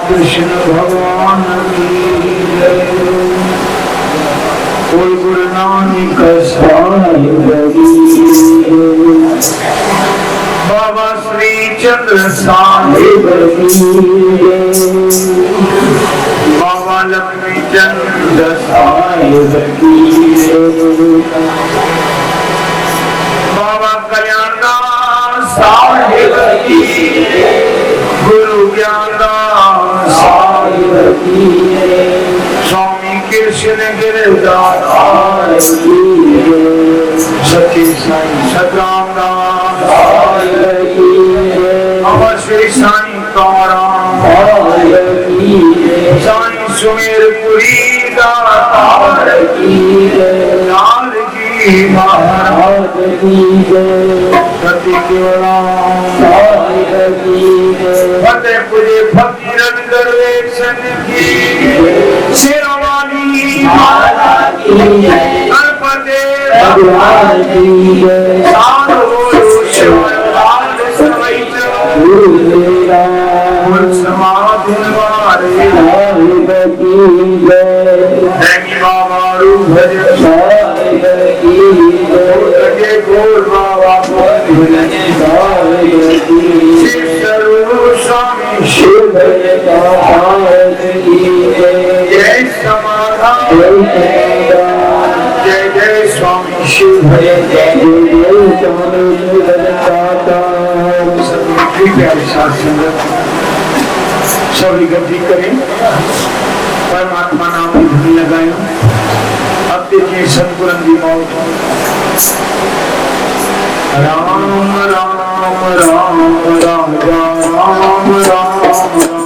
कृष्ण भगवान कोई गुरु नानक साहिब बाबा श्री चंद्र साहिब बाबा लक्ष्मी चंद्र साहिब बाबा कल्याणदास साहिब गुरु ज्ञानदास साहिब स्वामी कृष्ण गिरधार सची साईं सतरामदास बाबा श्री साईं काराम साईं सुमेरपुरी दातार लाल जी महाराज सती फतेहपुरी फकीरन दरवेशन की शेरवाली गणपति भगवान की साधु बोलो शिवलाल सवैया समाधि वाले देवी बाबा रूप भजे गोर बाबा शिव स्वरूप स्वामी शिव जय समाधान जय जय स्वामी शिव सभी गति करें परमात्मा नाम की धुनी लगाए। अब देखिए सतगुरु की मौत राम राम राम राजा राम राम राम राम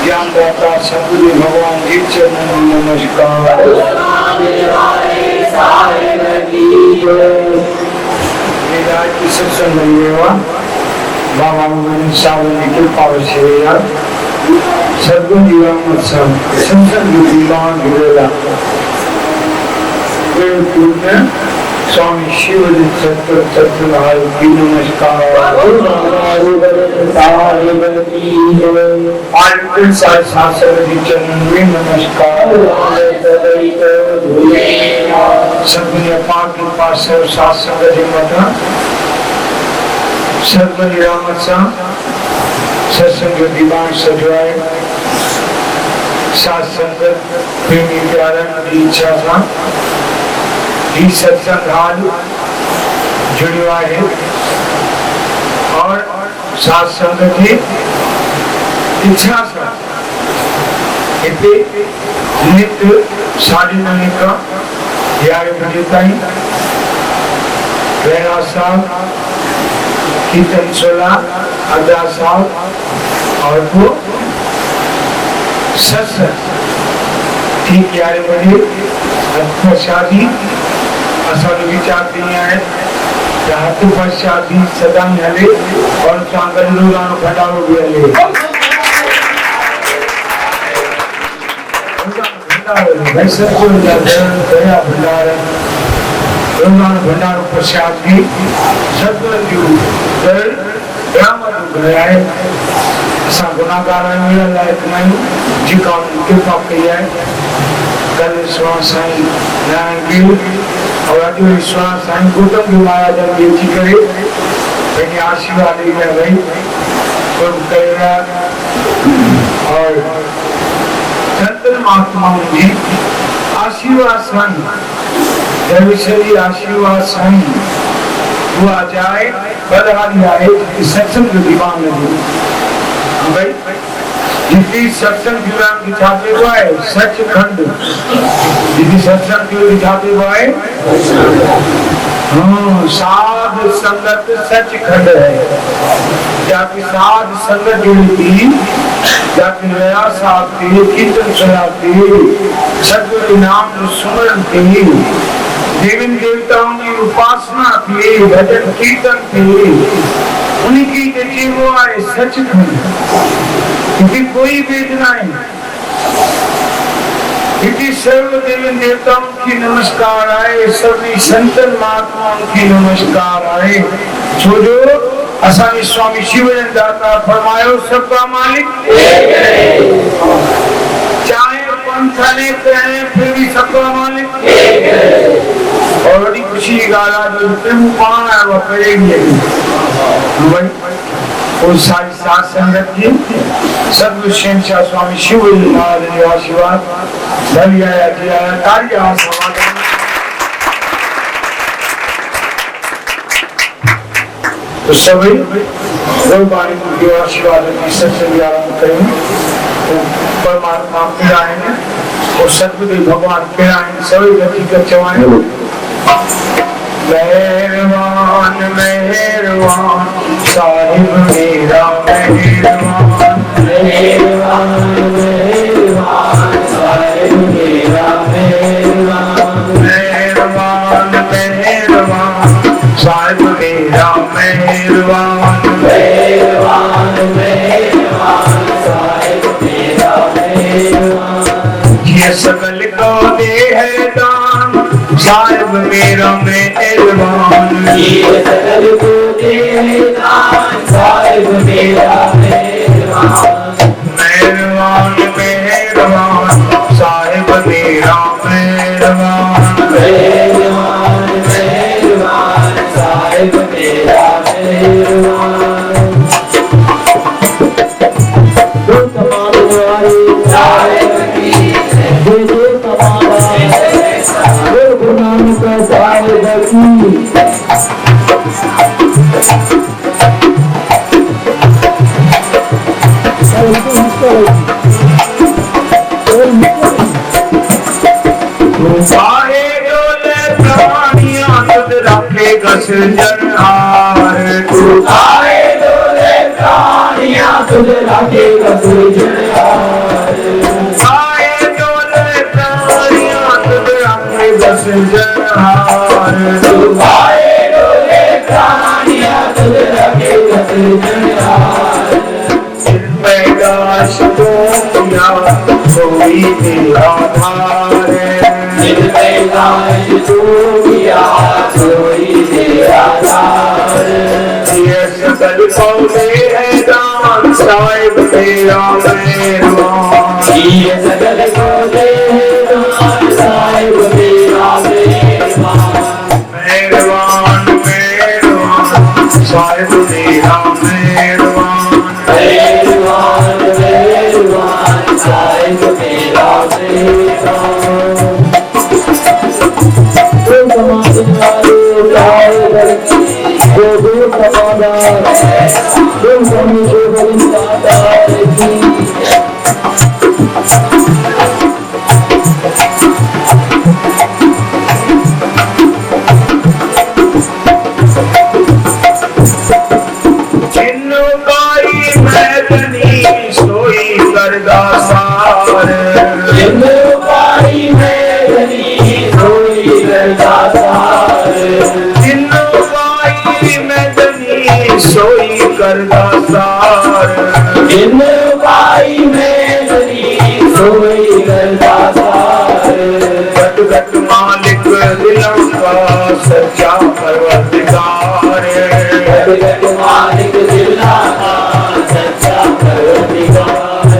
ज्ञानदाता सद्गुरु भगवान जी चरणों में नमस्कार। आज की सत्संग बाबा सावन की कृपा से सद्गुरु जीवन सत्संग दीवान गिरेला स्वामी शिव सत्यनारायण की नमस्कार। चरण में नमस्कार। सद्गुरु पाक कृपा से सद्गुरु रामसा सत्संग दीवान सजवाए सात संगत प्रेमी प्यारा की इच्छा था ही सत्संग हाल जुड़ा है और सात संगत की इच्छा था इतने नित्य 9:30 का 11 बजे तक रहना साहब कीर्तन 16 अदा साहब और वो सत्संग ठीक 11 बजे शादी असल विचार दिया है जहाँ तो शादी सदा हले और सांगल रोजाना घटाओ भी हले भाई सब को दया भंडार रोजाना भंडार प्रसाद भी सदगुरु दर ब्राह्मण गया है ऐसा गुनाहगार है मेरा लायक नहीं जी का कृपा किया है कल विश्वास साईं नारायण गिर और आज विश्वास साईं गौतम की माया जब बेची करे लेकिन आशीर्वाद ही है भाई तो करेगा और संतन महात्माओं जी आशीर्वाद साईं जब इसलिए आशीर्वाद साईं वो आ जाए बदहाली आए सत्संग दीवान नहीं भाई जितनी सत्संग दीवान दिखाते हुआ है सचखंड जितनी सत्संग दिखाते हुआ है साध संगत सचखंड है जाके साध संगत जुड़ी थी जाके नया साथ थी कीर्तन सुनाती सदगुरु नाम सुमरन थी देवी देवताओं की उपासना थी भजन कीर्तन थी उनकी देखी वो आए सचखंड क्योंकि कोई वेदना नहीं सर्व देवी देवताओं की नमस्कार आए सभी संतन महात्माओं की नमस्कार आए छोड़ो असानी स्वामी शिवजन दाता फरमायो सबका मालिक चाहे अनथाने हैं फिर भी सबका मालिक और बड़ी खुशी की गाला जो प्रेम पाना है वो करेंगे और सारी साथ संगत की सदगुरु शहंशाह स्वामी शिव महाराज ने आशीर्वाद भलिया किया तालियां तो सभी भगवान के आशीर्वाद की सबसे भी आरंभ करेंगे परमात्मा पिराएंगे और सदगुरु भगवान पिराएंगे सभी हकीकत चवाएंगे मेहरबान मेहरबान साहिब मेरा मेहरबान मेहरबान मेहरबान साहिब मेरा मेहरबान मेहरबान मेहरबान साहिब मेरा मेहरबान मेहरबान मेहरबान साहिब मेरा मेहरबान ये सकल को दे है दान साहिब मेरा मेहरबान ये सकल को दे है दान साहिब मेरा मेहरबान मेहरबान मेहरबान साहिब मेरा मेहरबान मेहरबान मेहरबान साहिब मेरा मेहरबान दो तमाम वाली साहिब की दो तमाम गुरु का साहिब की चाहे डोले प्राणियां तुझ रखेगा सृजनहार तू चाहे डोले प्राणियां तुझ रखेगा सृजनहार चाहे डोले प्राणियां तुझ रखेगा सृजनहार तू चाहे डोले प्राणियां तुझ रखेगा सृजनहार पैदाश तो किया कोई तेरा धार पैदाश तो किया कोई तेरा धार ये सकल पौधे है दान साहिब तेरा मेहरबान ये सकल पौधे है दान साहिब तेरा मेहरबान मेहरबान मेहरबान साहिब तेरा मेहरबान मेहरबान मेहरबान साहिब मेरा मेहरबान सोई करदा सार इन भाई में दरी सोई करदा सार घट घट मालिक दिलों का सच्चा परवरदिगार घट घट मालिक दिलों का सच्चा परवरदिगार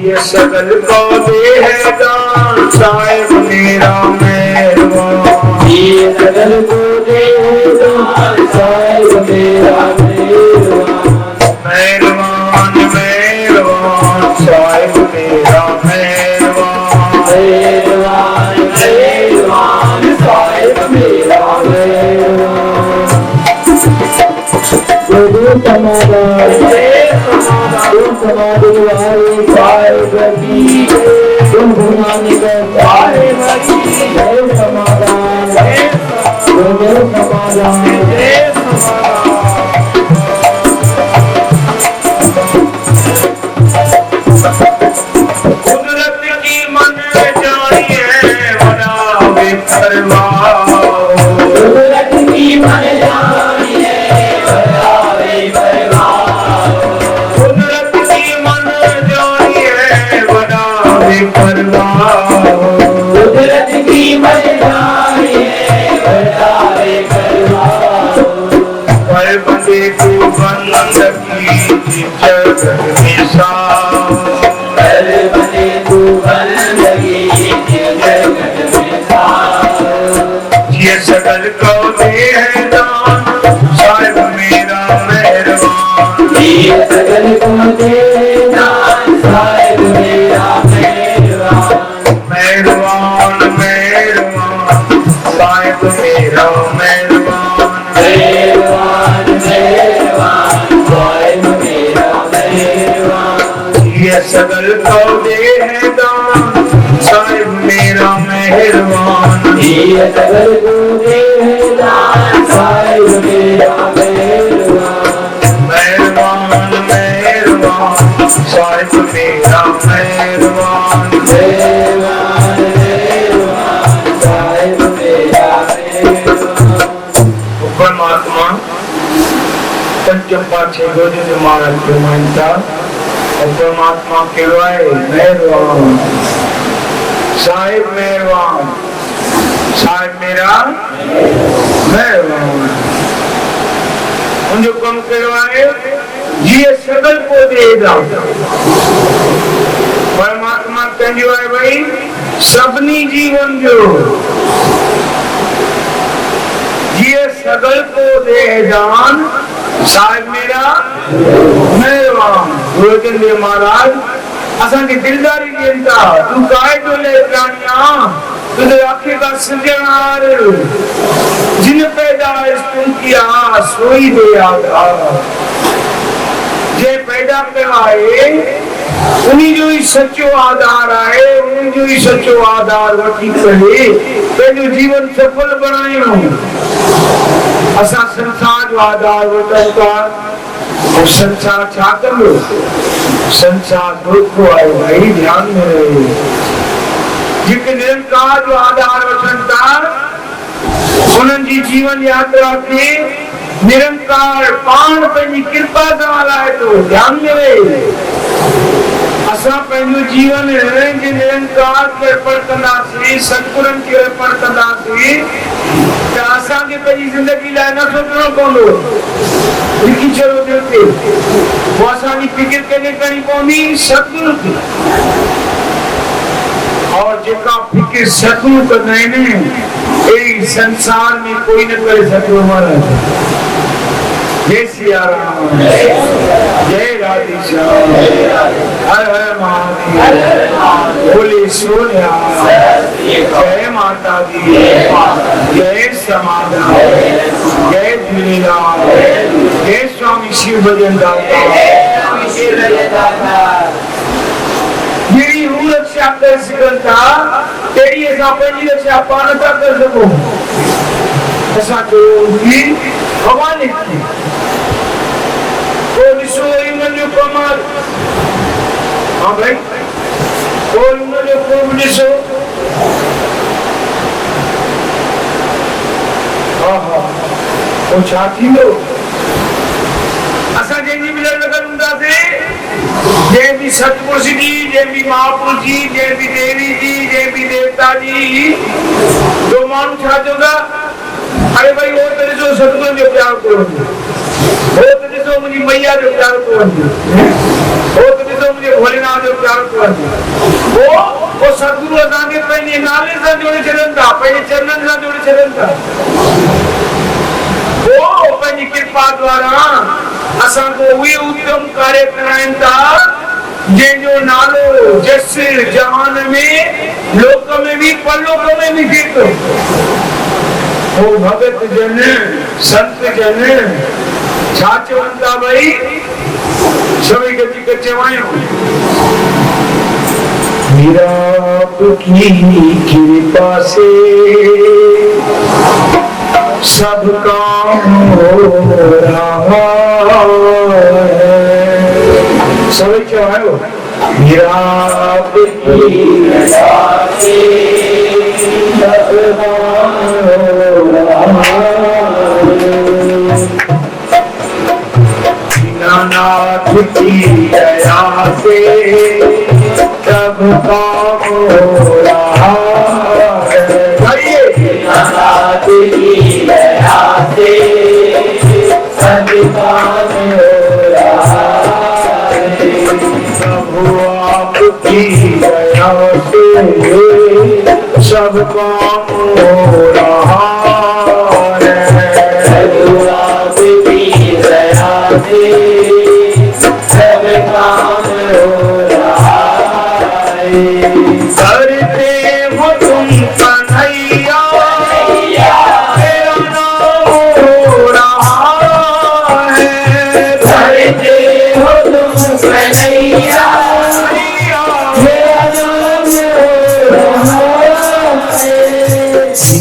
ये सकल को दे है दान साहिब मेरा मेहरबान ये सकल को दे है दान साहिब मेरा मेहरबान मेहरबान साहिब मेरा मेहरबान मेहरबान मेहरबान साहिब मेरा मेहरबान गुरु समाधान वाले साहिब की गुरु नानक साहिब की जय समाधान गुरु समाधान जय समाधान कुदरत की मन जानिए बड़ा बेपरवाह कुदरत की मन जानिए बड़ा बेपरवाह कुदरत की मन जानिए बड़ा बेपरवाह कुदरत की मन जानिए बड़ा बेपरवाह पर बंदे को बंद की जगत में सा बने तू बन सकल को दे है दान साहिब मेरा मेहरबान। ये सकल को दे दान साहिब मेरा मेहरबान। मेहरबान मेहरबान साहिब मेरा मेहरबान। मेहरबान मेहरबान साहिब मेरा मेहरबान। ये सकल को दे है दान साहिब मेरा मेहरबान। ये सकल को दे दान साहिब मेरा मेहरबान। मेहरबान मेहरबान साहिब मेरा मेहरबान। मेहरबान मेहरबान साहिब मेरा मेहरबान। परमात्मा पंचम पाछे गोजो महाराज के मानता और परमात्मा के वाय मेहरबान साहिब मेहरबान साहिब मेरा मेहरबान। उन जो कम करवाए ये सकल को देगा। परमात्मा कहने वाले भाई सबनी जीवन जो ये सकल को दे दान साहिब मेरा मेहरबान। गुरुचंद्र महाराज असा की दिलदारी देता तू काय तो ले प्राणिया तुझे आंखें का सृजनहार जिन पैदाइश तुम किया सोई दे आधार। जे पैदा करवाए उन्हीं जो ही सच्चो आधार आए उन्हीं जो ही सच्चो आधार वठी करे तो जो जीवन सफल बनाए हो। असा संसार जो आधार वठता और संसार छा करो संसार दुख आए भाई ध्यान में रहे। जिनके निरंकार जो आधार वठता उन्हनि जी जीवन यात्रा के निरंकार पाण पंहिंजी कृपा सां लाए तो ध्यान में रहे। असां पंहिंजो जीवन जे निरंकार खे अर्पण कंदासीं सतगुरनि खे अर्पण कंदासीं त असांखे पंहिंजी ज़िंदगी लाइ न सोचणो पवंदो। लिखी छॾो दिलि ते पोइ असांजी फिकिर कंहिंखे करणी पवंदी सतगुरु खे। और जेका फिकिर सतगुरु कंदा आहिनि अहिड़ी संसार में कोई न करे सघियो महाराज। जय सिया राम जय राधे श्याम हर हर महादेव बोले सोनिया जय माता दी जय समाधान जय झूलेलाल जय स्वामी शिव भजन दाता। मेरी रूह रक्षा कर सघंता तेरी असां पंहिंजी रक्षा पाण था करे सघूं। असां चयो भगवान थी तो ॾिसो इन्हनि जो कमाल। हाँ भाई तो इन्हनि जो ख़ूब ॾिसो। हाँ हाँ वो छा थींदो असां जंहिंजी बि लॻल हूंदासीं जंहिं भी सतपुरुष जी जंहिं भी महापुरुष जी जंहिं भी देवी जी जंहिं भी देवता जी जो माण्हू छा चवंदा अरे भाई वो तो ॾिसो सतगुरु जो प्यार थो वञे वो तो ॾिसो मुंहिंजी मैया जो प्यार थो वञे वो तो ॾिसो मुंहिंजे भोलेनाथ जो प्यार थो वञे। वो सतगुरु असांखे पंहिंजे नाले सां जोड़े छॾनि था पंहिंजे चरणनि सां जोड़े छॾनि था। वो पंहिंजी कृपा द्वारा असांखे उहे उत्तम कार्य कराइनि था जंहिंजो नालो जस जहान में लोक में भी परलोक में भी थिए थो। वो भगत जन संत जन छा चवनि था भई सभई गति के चवायूं की कृपा से सब काम हो रहा है। सभी चवायो आपकी कृपा से सब काम हो रहा नाथ की दया से सब काम हो रहा है। नाथ की दया से सब काम हो रहा है। प्रभु आपकी दया से सब काम हो रहा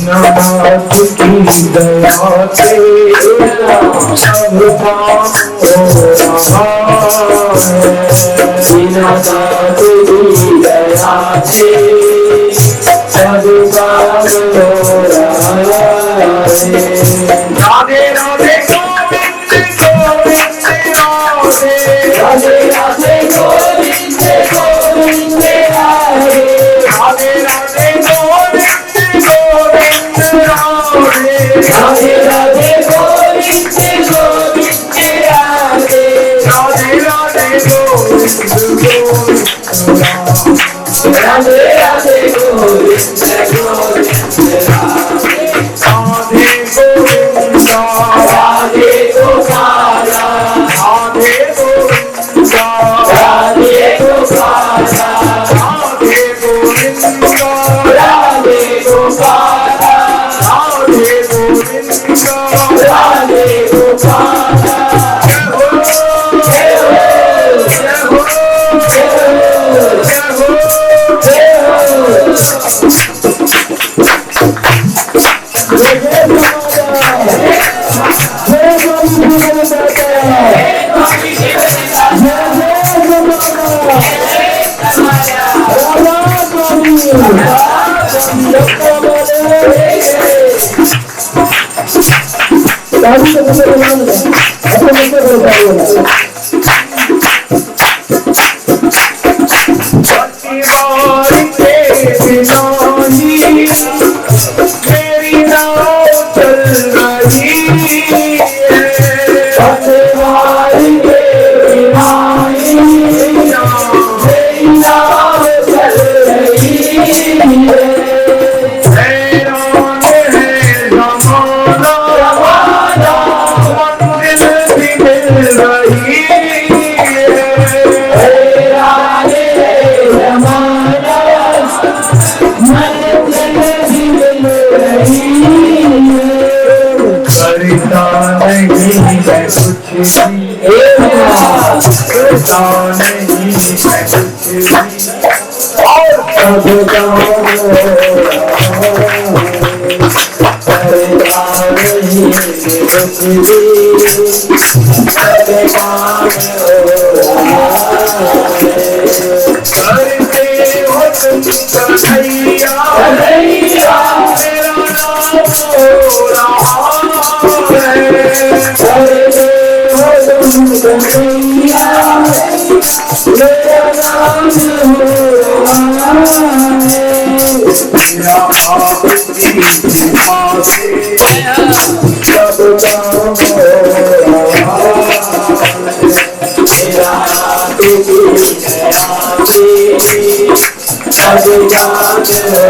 दीनानाथ की दया से सब काम हो रहा है। दीनानाथ की दया से सब काम हो रहा है। राधे राधे गोविंद गोविंद राधे, राधे राधे गोविंद गोविंद राधे, राधे राधे गोविंद गोविंद राधे, राधे राधे गोविंद गोविंद राधे, राधे राधे गोविंद गोविंद राधे राधे गोविंद गोविंद राधे, राधे गोविंदा राधे गोपाला, राधे गोविंदा राधे गोपाला, राधे गोविंदा राधे गोपाला, राधे गोविंदा राधे गोपाला। जय हो जय हो जय हो जय मेरी नाव चल रही है। पतवार के बिनाई मेरी नाव चल रही है। हैरान है ज़माना, मंजिल भी मिल रही है। हैरान है ज़माना, मंजिल भी मिल रही है। करता नहीं मैं कुछ भी, करता नहीं मैं कुछ भी, और सब काम हो करते हो तुम कन्हैया, मेरा नाम हो रहा है। मेरा आपकी कृपा से सब काम हो रहा राधे राधे राधे राधे राधे राधे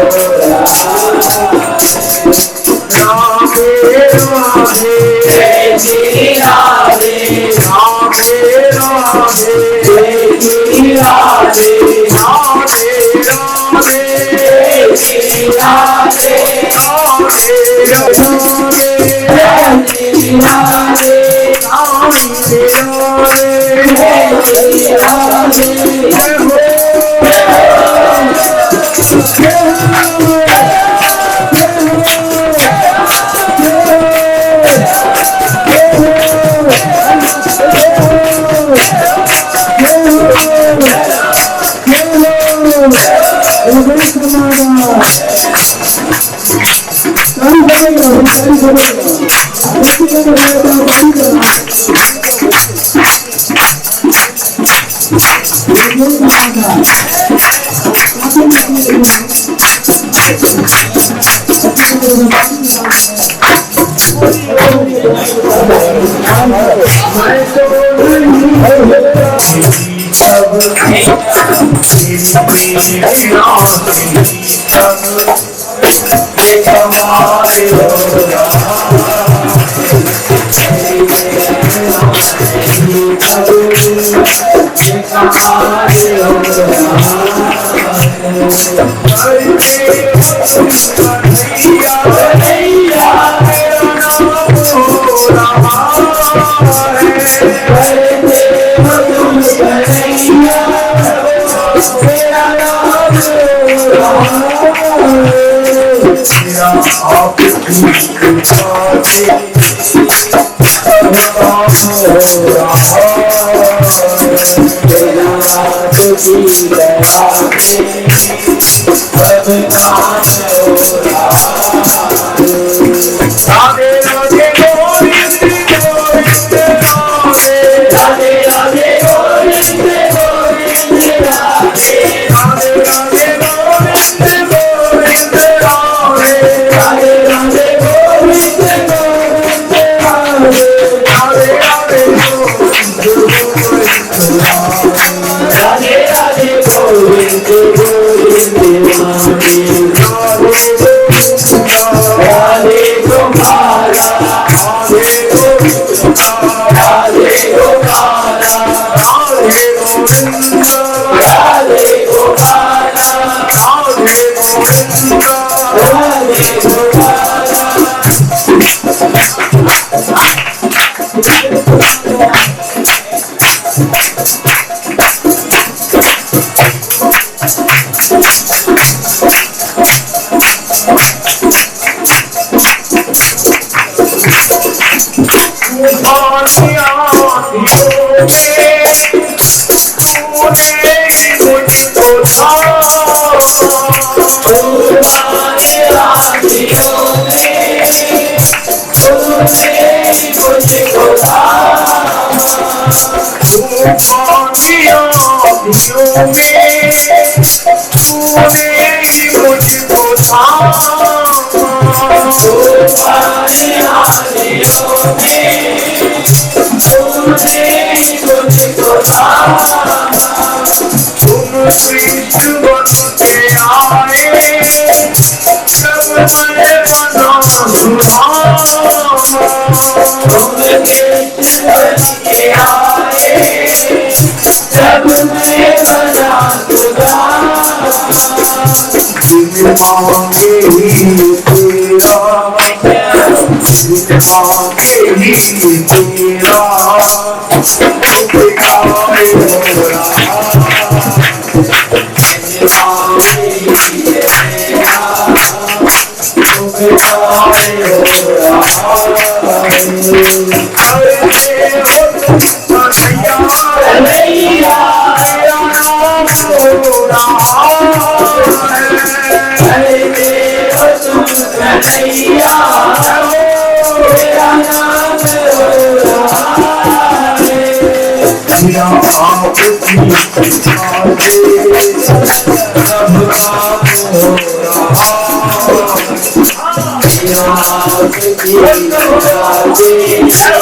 दया आप राधे राधे गोविंद गोविंद राधे राधे राधे गोविंद गोविंद राधे राधे राधे गोविंद गोविंद राधे राधे राधे गोविंद गोविंद राधे राधे राधे गोविंद राधे राधे गोविंद गोविंद राधे तुम्हारा राधे गोविंदा राधे तुम्हारा राधे गोविंदा राधे तुम्हारा राधे गोविंदा राधे तुम्हारा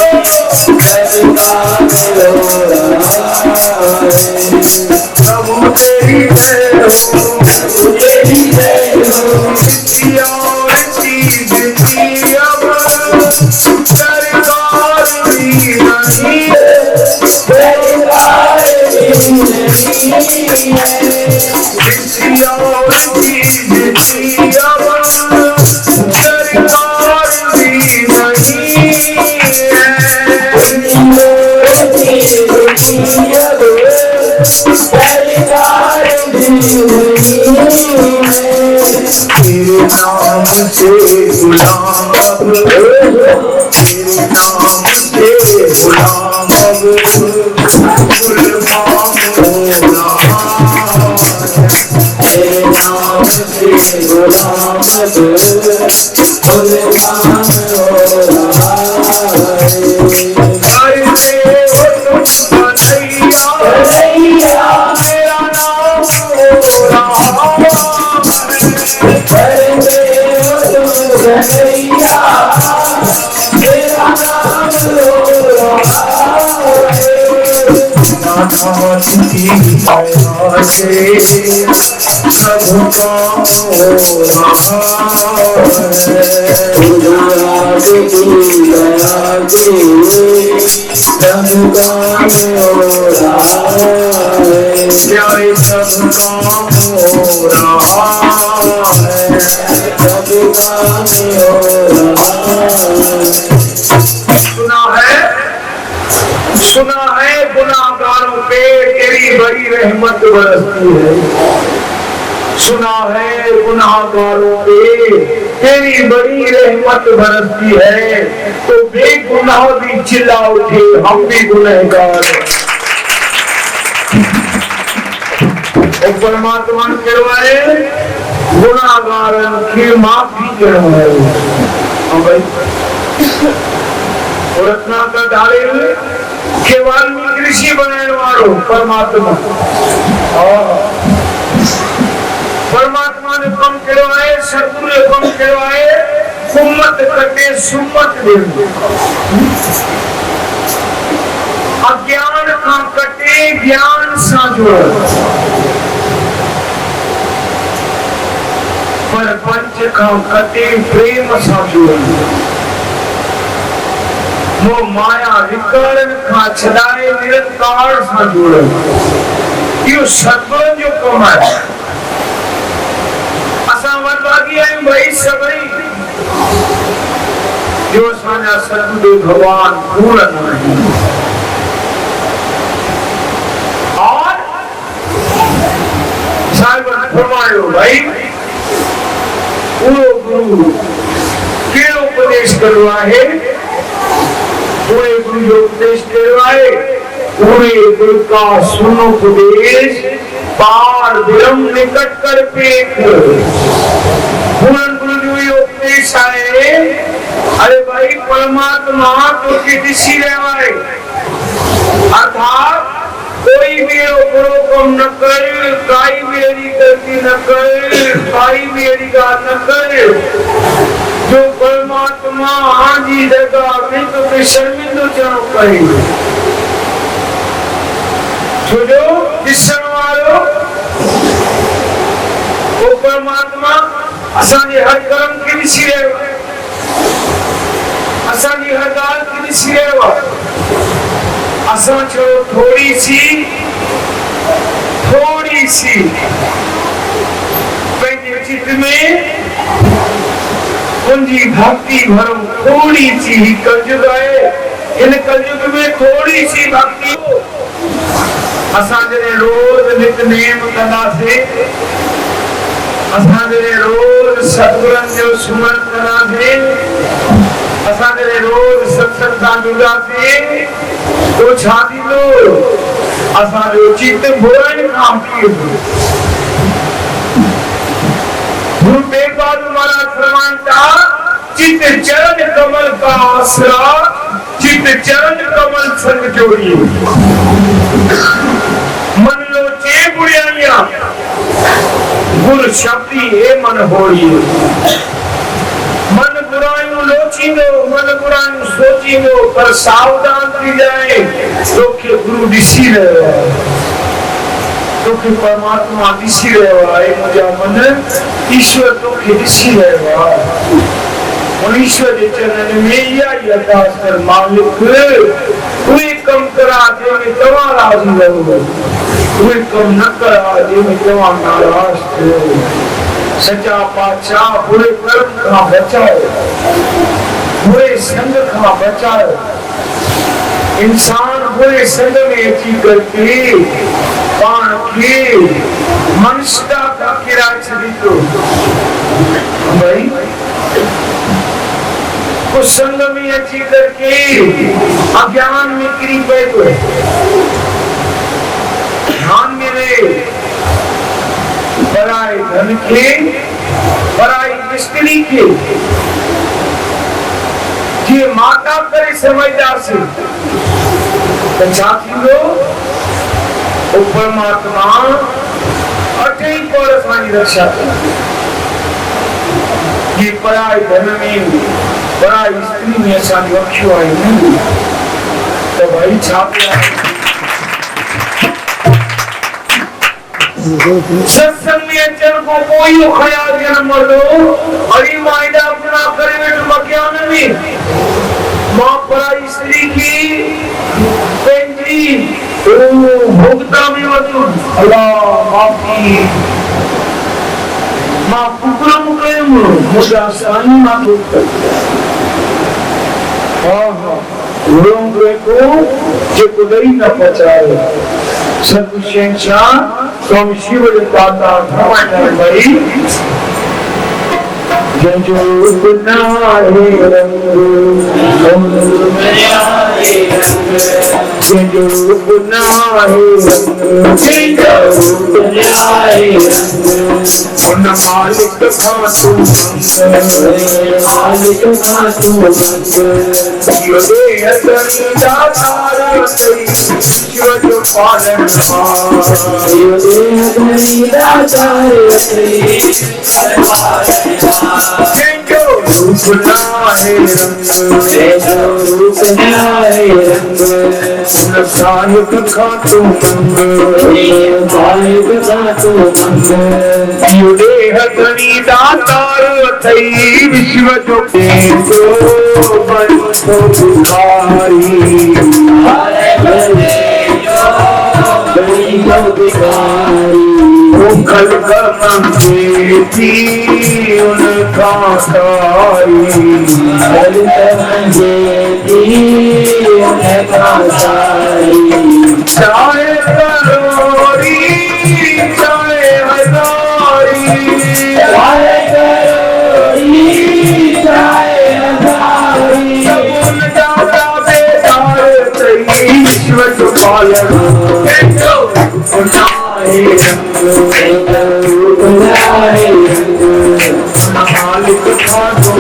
सुना है गुनाहगारों पे तेरी बड़ी रहमत बरसती है। सुना है गुनाहगारों पे तेरी बड़ी रहमत बरसती है, तो बेगुनाह भी चिल्ला उठे हम भी गुनहगार। और परमात्मा करवाए गुनाहगार की माफी करवाए। भाई और रत्ना का डाले के वाल्मीकि ऋषि बनाने वालों परमात्मा परमात्मा ने कम करवाए, सतगुरु ने कम करवाए, सुम्मत कटे सुम्मत दे। अज्ञान का कटे ज्ञान साझो, पर पंच का कटे प्रेम साझो। वो माया विकर्ण का छदाए निरंकार साझो। यो सतगुरु जो कमाए भाई सभी जो साझा सतगुरु भगवान पूर्ण नहीं। और फरमायो भाई पूरो गुरु के उपदेश करवाए, पूरे गुरु जो उपदेश करवाए पूरे गुरु का सुनो उपदेश पार विलम्ब निकट कर पेट। पूर्ण गुरु जो उपदेश आए, अरे भाई परमात्मा तो किसी रहवाए, अर्थात कोई मेरे गुरु न कर, काई मेरी गलती न कर, काई मेरी गाल न कर। जो परमात्मा आजी जगह में तो शर्मिंदो जाओ कहे, जो जिसन वालो वो परमात्मा असांजे हर कर्म के ॾिसी रहियो आहे, असांजी हर ॻाल्हि खे ॾिसी रहियो आहे। असां चयो थोड़ी सी पंहिंजे चित में उनजी भक्ति भरो, थोड़ी सी कलयुग आहे, इन कलयुग में थोड़ी सी भक्ति हो। असां जॾहिं रोज नितनेम कंदासीं, असां जॾहिं रोज सतगुरनि जो सुमरन कंदासीं, असां जॾहिं रोज सत्संग सां जुड़ासीं, तो छा थींदो? असांजो चित बुराई खां हटी वेंदो। गुरु तेग बहादुर महाराज फरमाइनि था, चित चरण कमल का आसरा, चित चरण कमल संग जोड़िए। मन लोचे बुराइयां, गुरु शब्दी ए मन होइए। मन बुराइयों लोचींदो, मन बुराइयों सोचींदो, पर सावधान थी जाए तो के गुरु ॾिसी रहियो आहे, तोखे परमात्मा ॾिसी रहियो आहे। मुंहिंजा मन ईश्वर तोखे ॾिसी रहियो आहे। उन ईश्वर जे चरणनि में इहा ई अरदास कर, मालिक उहे कम करा जंहिंमें तव्हां राज़ी रहो, उहे कम न करा जंहिंमें तव्हां नाराज़ थियो। सच्चा पातशाह बुरे कर्म खां बचाओ, बुरे संग खां बचाओ। इंसान बुरे संग में अची करके पाण खे मनुष्यता का किराए छॾी थो। भाई कुछ संग में अची करके अज्ञान में किरी पए थो। ध्यान में रहे, पराए धन के, पराई स्त्री के जे माता करे समझदासी तो छा थींदो? वो परमात्मा अठई पौर असांजी रक्षा कंदो। ये पराए धन में, पराई स्त्री में असांजी अखियूं आहिनि, तो भाई छा पिया सत्संग में अचण को कोई ख्याल न मर्दो। अरे माइडा अपना करे वेठ मज्ञान में मां पराई स्त्री की पेंजी भोगता में वजू अल्लाह माफी मां कुकरम कयम मुझा साईं मां तो लोगों को जो कुदई न पचाए। सतगुरु शहंशाह स्वामी शिव दाता भगवान भाई जो बनाए रंग जो बनाए उन मालिक खातू यो देह सरिता तारा शिव जो पालन यो देह सरिता तारे साहिब खातू देह धनी दातार थई विश्व जो कल थी उनका चाहे करोड़ी चाहे हजारी विश्व जो पालन मालिक खातो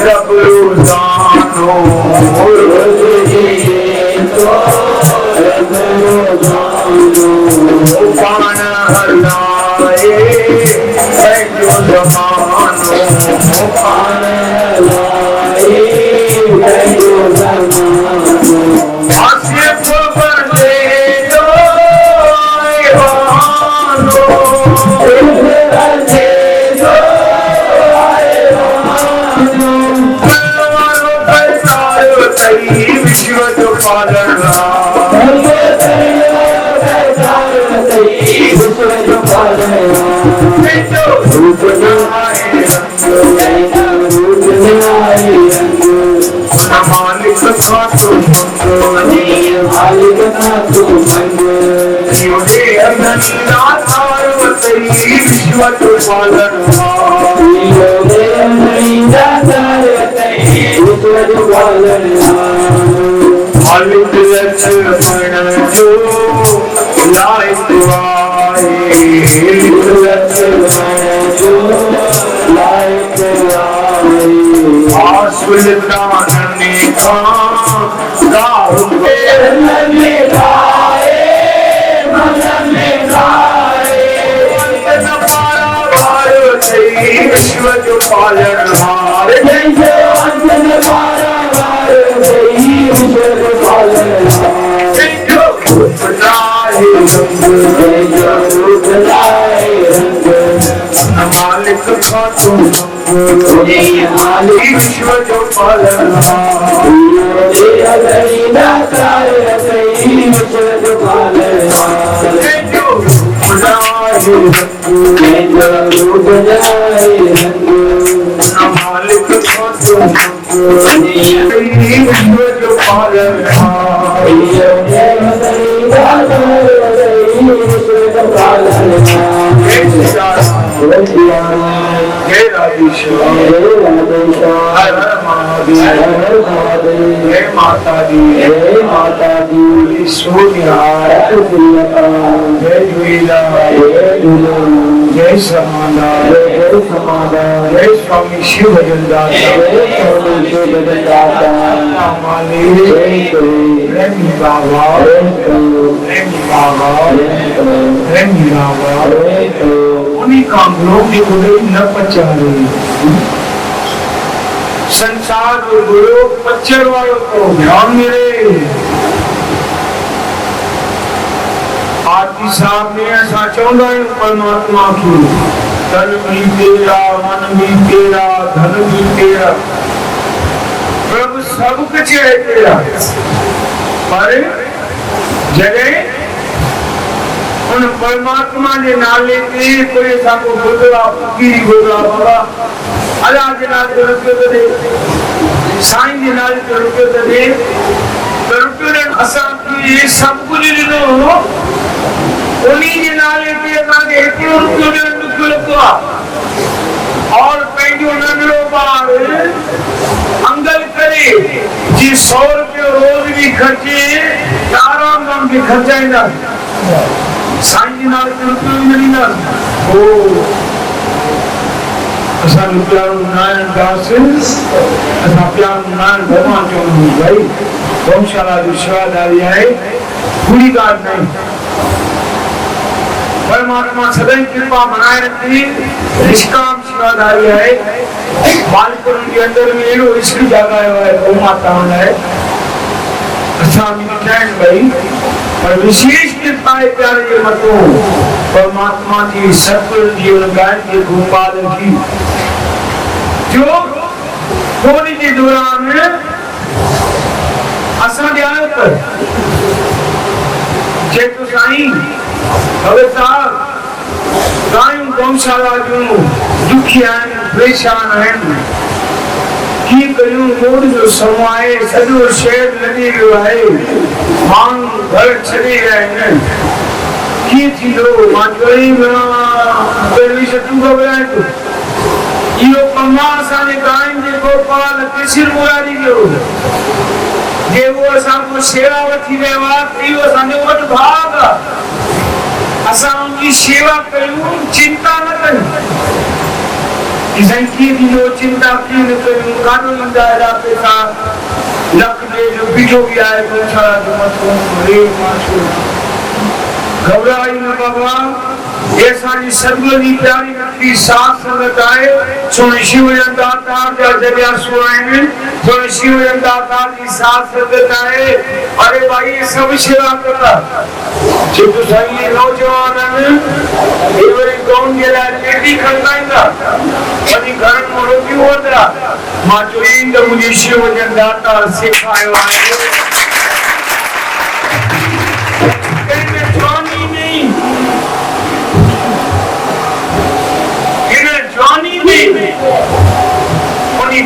रब रोजानो पान हलाए जो जमानो पान हलाए जो जमानो आसिफ बने जो बहानो विश्व जो पालन मालिक खातो विश्व जो पालन मालिक लक्ष्मण जो लायक आए आसुल दानने का विश्व जो पालन मालिक खातो विश्व जो पालन मालिक खातो विश्व जो पालन जय माता दी सोनिया जय झूलेलाल जय समाधान जय स्वामी शिव दाता प्रेमी बाबा उन्हीं कामों की गुरु न पचा रही संसार गुरु पच्चर वालों को ध्यान मिले आदि साहब ने ऐसा चाहता है परमात्मा की तन भी तेरा, मन भी तेरा, धन भी तेरा, प्रभु सब कुछ है तेरा। पर जॾहिं उन परमात्मा जे नाले ते कोई असांखो गुरद्वारा फकीरी गुरद्वारा बाबा अल्लाह जे नाले ते रुपियो थो ॾे, साईं जे नाले ते रुपियो थो ॾे, त रुपियो ॾियण असांखे सभु कुझु ॾिनो, उन्हीं जे नाले ते असांखे हिकिड़ो रुपियो ॾियण ॾुखियो लॻंदो आहे। और पंहिंजो नंढड़ो ॿार अंगल करे जी 100 रुपयो रोज़ भी खर्चे त आराम सां खे ख़र्चाईंदा, साईं जे नाले ते रुपियो न ॾींदा। असां प्यारो नारायण दास, असां प्यारो नारायण भगवान चवंदा भाई गौशाला जी सेवादारी आहे, बुरी ॻाल्हि नहीं। परमात्मा सदाई कृपा बनाए रखी, निष्काम सेवादारी है। मालपुर के अंदर में एड़ो इश्क जगायो है गौ माता है। असां भी कहन भाई पर विशेष कृपा है प्यारे जे मतो परमात्मा जी सतगुरु जी गायन के गोपाल जी जो थोड़ी जे दौरान असां जे आयो पर जेको साईं हवे साहब गायूं गौशाला जूं दुखिया आहिनि, परेशान आहिनि, कीअं कयूं? मोड़ जो समय आहे, सॼो शहर लॻी वियो आहे, माण्हू घर छॾे विया आहिनि, कीअं थींदो? मां चई पहिरीं सचूं घबराए थो। इहो कमु आहे असांजे गांयुनि जे गोपाल कृष्ण मुरारी जो, जेको असांखो शेवा वठी वियो आहे, इहो असांजो वॾो भाग आहे। असां उनकी सेवा करूं, चिंता न करूं। की चिंता की न करूं, कानो ईंदा एॾा पैसा लख ॾेढ बीठो भी आहे गौशाला जो मथो रे माशो घबराई न बाबा। ये असांजी सतगुरु जी प्यारी नंढी साथ संगत आहे, सोने शिव दातार जा जरिया सो आहिनि, सोने शिव दातार जी साथ संगत आहे। अरे भाई सब सेवा कंदा जेको साईं नौजवान आहिनि हे वरी कौन जे लाइ पेटी खणकाईंदा, वरी घर में रोटियूं वंदा। मां चई त मुंहिंजी शिव दातार सेखारियो आहे।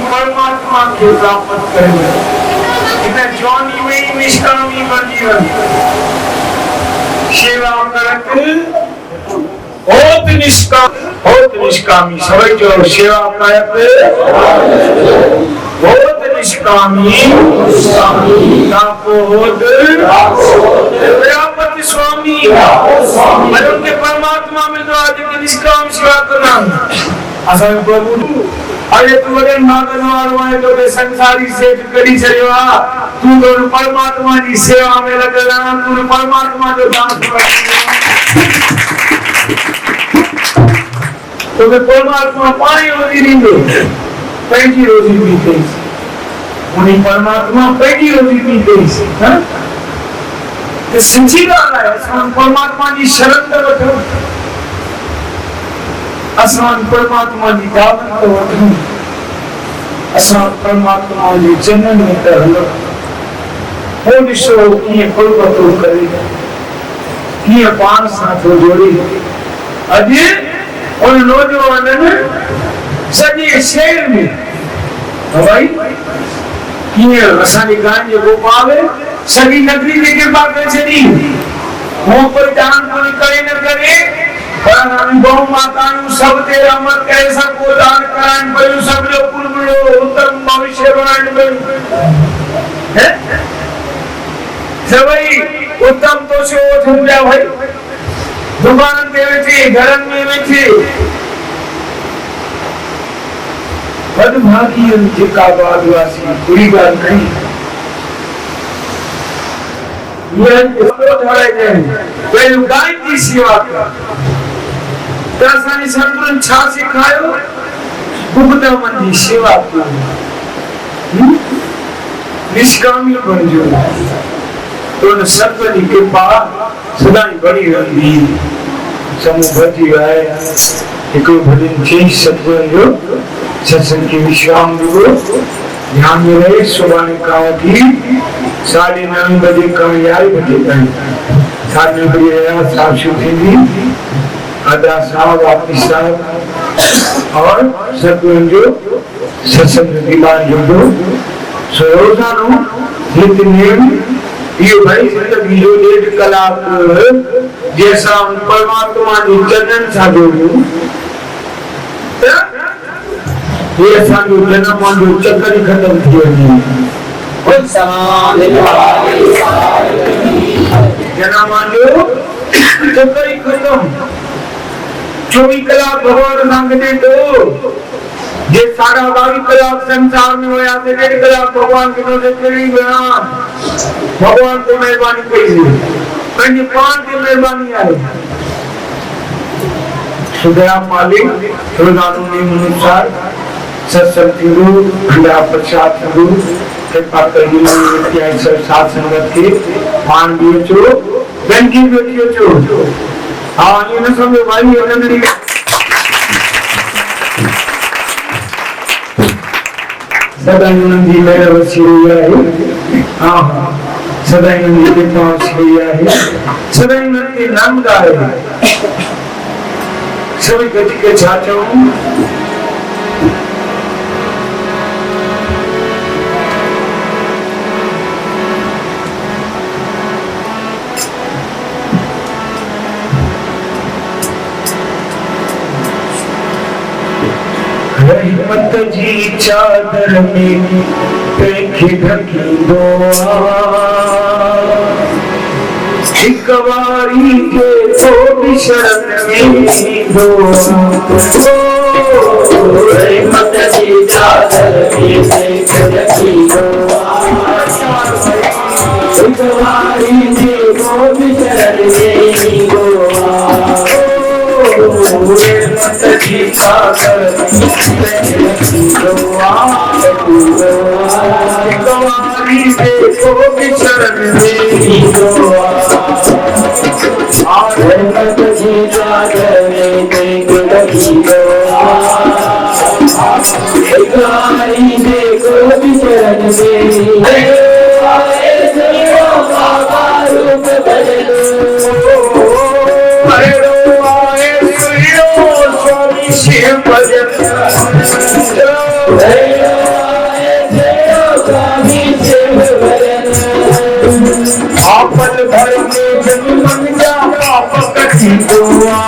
परमात्मा के प्राप्त करेंगे इन जवानी में निष्कामी बन जीवन सेवा करत बहुत निष्कामी सभी जो सेवा करत बहुत निष्कामी प्रजापति स्वामी उनके परमात्मा में तो आज के निष्काम सेवा करना असल प्रभु। अरे तू वडन भागन वालो है तो के संसारी सेठ करी छरियो आ, तू तो परमात्मा जी सेवा में लगल आ, तू परमात्मा जो दान कर तो के परमात्मा पानी रोजी दींदो, पैंजी रोजी भी देस, उन्हीं परमात्मा पैंजी रोजी भी देस। हां ते सच्ची ॻाल्हि आहे, असां परमात्मा जी शरण त वठूं, असां परमात्मा जी दावत तो वठूं, असां परमात्मा जे चरणन में त हलो। हो ॾिसो कीअं फुलबतो करे, कीअं पाण सां थो जोड़े। अॼु उन नौजवाननि सॼे शहर में भाई कीअं असांजे गांव जे गोपाल सॼी नगरी ते कृपा करे छॾी। हो कोई दान कोई करे न करे, पर गौ माताऊं सब ते अमर करे सबको दान कराइण पयूं, सब जो पुरबड़ो उत्तम भविष्य बनाइण पयूं। सभई उत्तम तो से वठन पिया भाई, दुकान ते वेठे, घरन में वेठे। बदभागी जेका बादवासी बुरी ॻाल्हि नहीं, ये ठाराए ॾियनि पहिरियों गांइ जी सेवा कर। त असांजे सतगुरुनि छा सेखारियो? गुप्त मन जी सेवा कयो, निष्कामी बणिजो, तो न सतगुरु जी कृपा सदाई बणी रहंदी। समूह भजी आहे हिकिड़ो भॼन चई सतगुरु जो सत्संग की विश्राम जो ध्यान में रहे। सुभाणे खां वठी 9:30 बजे खां 11 बजे ताईं 9:30 बजे रहरास साहिब शुरू थींदी। आदा साहब वापस साहब और सतगुरु जो सत्संग दीवान जो सो रोज़ानो नित्यनेम ये भाई जिंदगी जो 1.5 कलाक जैसा परमात्मा जो चरणन सां जोड़ियो ये असांजो जनम जो चक्कर ही खत्म थी वञे। जनम जो चक्कर ही खत्म। 24 कलाक भगवान मांगते तो जे 22.5 कलाक संसार में होया तो 1.5 कलाक भगवान के तो चली गया। भगवान को मेहरबानी कई पंहिंजे पान की मेहरबानी आहे। सुदया मालिक रोज़ानो नियम अनुसार सत्संग थींदो, भंडारा प्रसाद थींदो। कृपा करी नित्य साथ संगत के पान भी अचो, गंजी भी अचो। हाँ ये न समझो भाई उन्हनि सदाई उन्हनि जी महिर वसी रही आहे। हाँ हाँ सदाई उन्हनि जी कृपा वसी रही आहे। सदाई उन्हनि खे नाम आहे। सभी गति के छा चऊं रहमत जी चादर में पेखे ढकींदो हिक वारी के तो भी शरण में ईंदो। रहमत जी चादर में पेखे ढकींदो हिक वारी के तो भी शरण में ईंदो। रहमत जी चादर गवारी देखो बिचरण में रहमत जी चादर में देख लगी गवारी देखो बिचरण में शिव भजन आपन भर के जन मन जा पाप कटी दुआ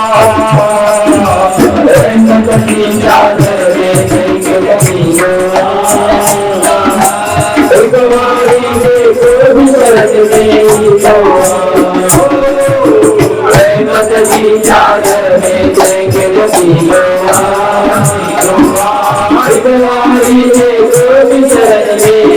रहमत की चादर में देख लगी गवारी देखो बिचरण में रहमत की चादर में देख लगी गवारी देखो बिचरण में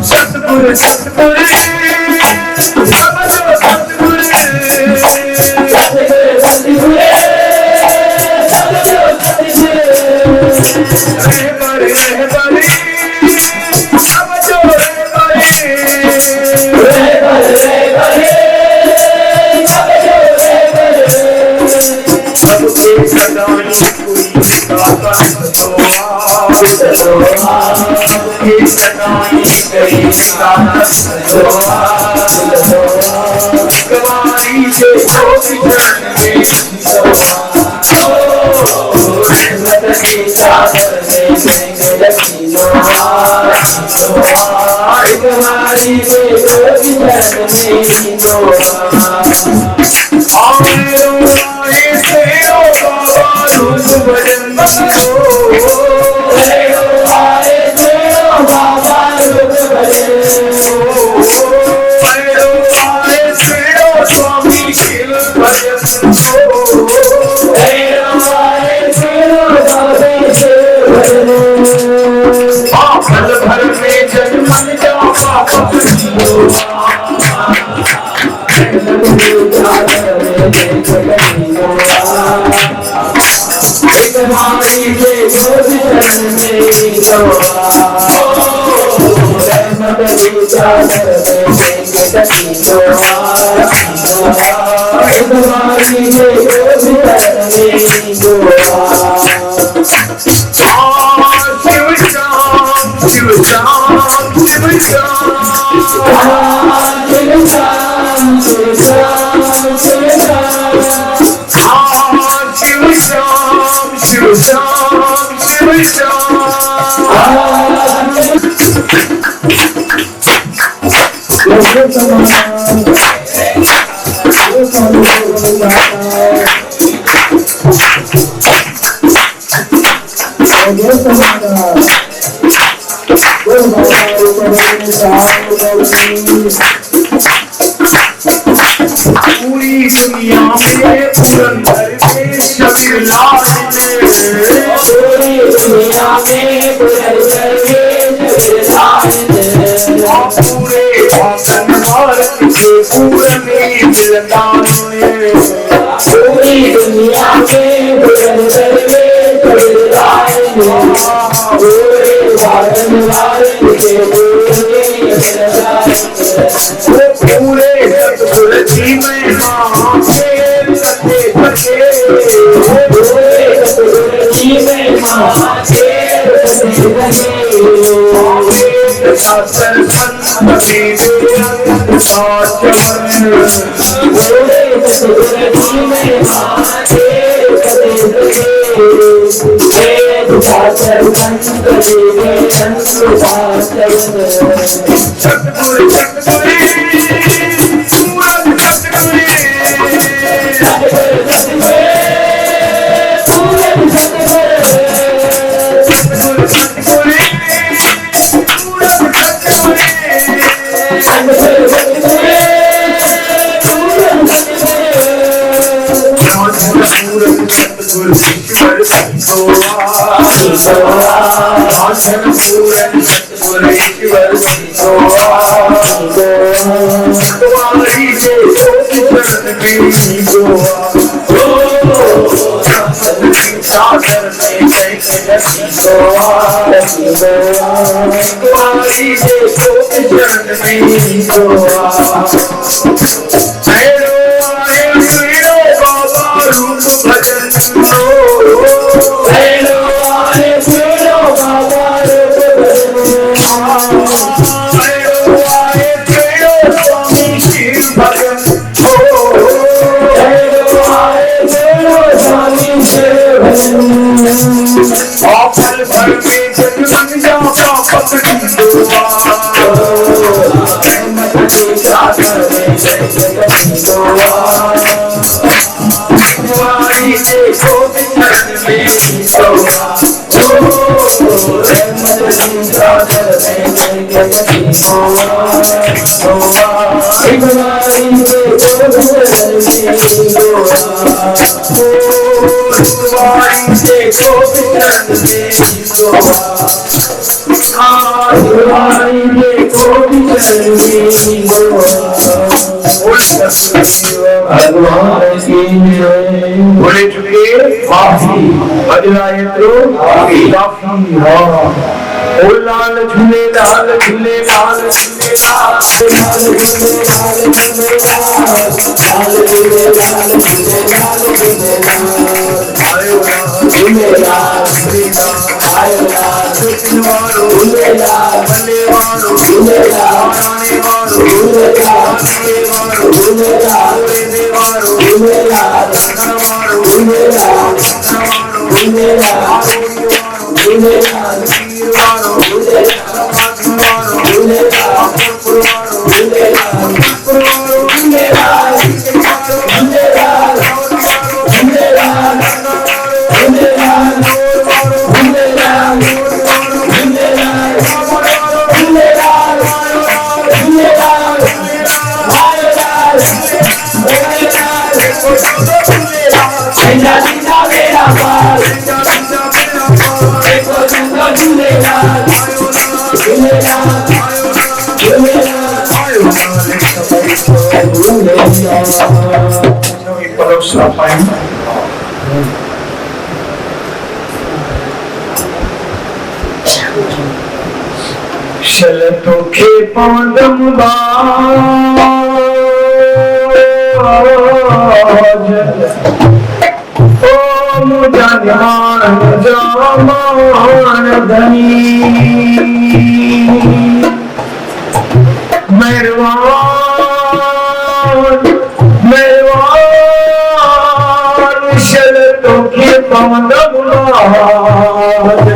सतगुरु सतगुरु कवारी से गोपी चरण में रहमत की चादर में लगी कवारी से गोपी चरण पूरी दुनिया में पुरंदर के शबीर लाल ने पूरी दुनिया में पुरंदर के शबीर लाल ने पूरे भारत के पूरने दिलदार ने पूरी दुनिया में पुरंदर के शबीर लाल ने पूरे भारत के पूरने दिलदार ने पूरे सतगुर जी में मां फेर सके सके पूरे सतगुर जी में मां फेर सके सके शास्त्र संतति वेद साचवन पूरे सतगुर जी में मां फेर सके सके वेद शास्त्र संतति वेद साचवन सतगुर बोले चुके काफी बदलाए तो काफी ओ लाल झूले लाल झूले लाल झूले लाल झूले लाल झूले लाल झूले लाल झूले लाल श्री राम आयो लाल कृष्ण वालो झूले लाल भले वालो झूले लाल शलतो के पांडम बाज ओ मुझा ध्यान जामान धनी मेहरबान मेहरबान शलतो के पांडम बाज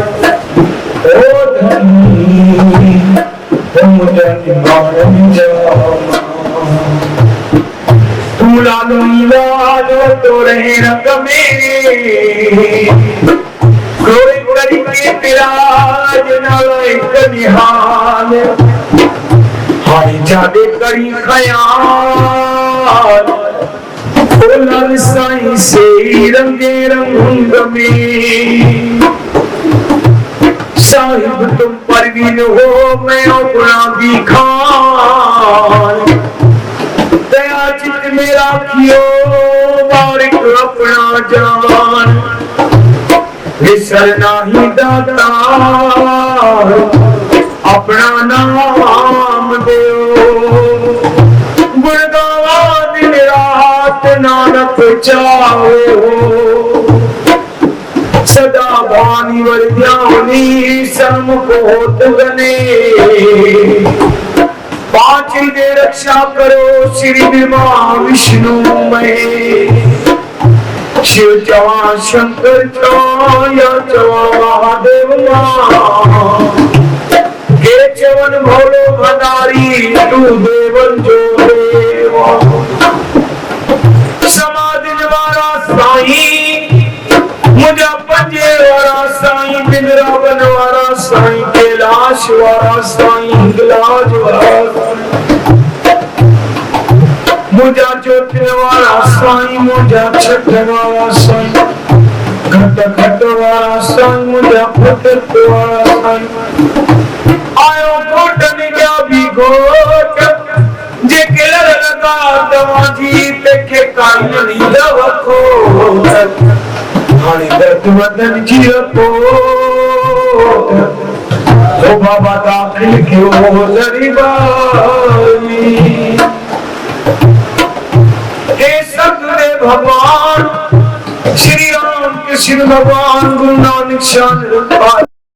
ओ धनी तू लालो लालो तो रहे रंग में कोई करके तेरा जनाला एक निहाल हाय जादे करी खयाल ओ लाल साईं से रंगे रंग में साहिब तुम परवीन हो मैं अपना भी खान दया चित मेरा कियो मारिक अपना जान विसर नाही दाता अपना नाम दो गुणगावा दिन रात नानक चाहो सदा भानी वर्ध्यानी सम्मुख होत गने पांच दे रक्षा करो श्री ब्रह्मा विष्णु महेश शिव चवा शंकर या चवा महादेव हे चवन भोलो भंडारी तू देवन जो देवा समाधि वाला साईं मुझा पंजे वाला साईं बिंद्रावन वाला साईं कैलाश वाला साईं गिलाज वाला मुझा चौथे वाला साईं मुझा छठे वाला साईं घट घट वाला साईं मुझा फटक वाला साईं आयो घोटन जा भी घोट जे केलर लगा दवा जी तेखे काई नहीं दवा खोट हाणे दर्द वदन जी रिपोर्ट ओ बाबा दाखिल क्यों दरबारी हे सगरे भगवान श्री राम कृष्ण भगवान गुरु नानक शान